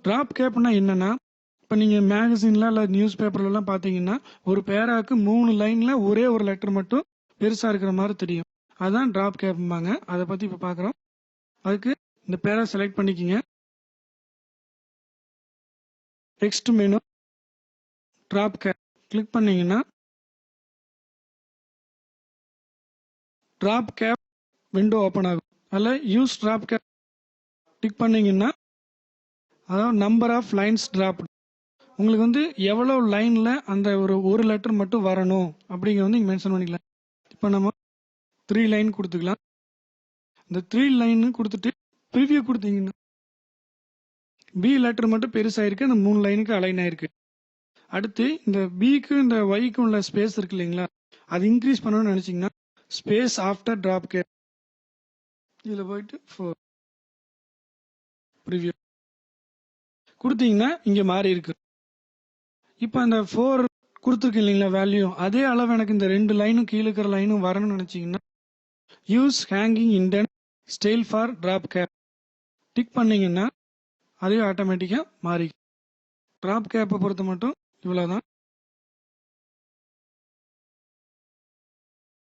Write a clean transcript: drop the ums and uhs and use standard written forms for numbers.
Drop கேப்னா என்னன்னா, இப்போ நீங்கள் மேகசின்ல இல்லை நியூஸ் பேப்பர்லாம் பார்த்தீங்கன்னா ஒரு பேராக்கு 3 லைனில் ஒரே ஒரு லெட்டர் மட்டும் பெருசாக இருக்கிற மாதிரி தெரியும். அதுதான் ட்ராப் கேப்பாங்க. அதை பற்றி இப்போ பார்க்குறோம். அதுக்கு இந்த பேரா செலக்ட் பண்ணிக்கிங்க. Text menu drop cap click பண்ணீங்கன்னா ட்ராப் கேப் விண்டோ ஓப்பன் ஆகும். அதில் யூஸ் ட்ராப் கேப் கிளிக் பண்ணீங்கன்னா அதாவது நம்பர் ஆஃப் லைன்ஸ் ட்ராப், உங்களுக்கு வந்து எவ்வளோ லைனில் அந்த ஒரு லெட்டர் மட்டும் வரணும் அப்படிங்கிற வந்து நீங்கள் மென்ஷன் பண்ணிக்கலாம். இப்போ நம்ம 3 லைன் கொடுத்துக்கலாம். இந்த 3 லைன் கொடுத்துட்டு ப்ரிவியூ கொடுத்தீங்கன்னா பி லெட்டர் மட்டும் பெருசாயிருக்கு, அந்த 3 லைனுக்கு அலைன் ஆயிருக்கு. அடுத்து இந்த பிக்கு இந்த ஒய்க்கு உள்ள ஸ்பேஸ் இருக்கு இல்லைங்களா, அது இன்க்ரீஸ் பண்ணணும்னு நினைச்சீங்கன்னா ஸ்பேஸ் ஆஃப்டர் டிராப் கேப் இதில் போயிட்டு 4 ப்ரிவியூ கொடுத்தீங்கன்னா இங்கே மாறி இருக்கு. இப்போ அந்த 4 கொடுத்துருக்கு இல்லைங்களா வேல்யூ, அதே அளவு எனக்கு இந்த 2 லைனும் கீழே இருக்கிற லைனும் வரணும்னு நினைச்சீங்கன்னா use hanging indent style for drop cap tick பண்ணீங்கன்னா அதே ஆட்டோமேட்டிக்காக மாறி. டிராப் கேப்பை பொறுத்த மட்டும் இவ்வளோதான்.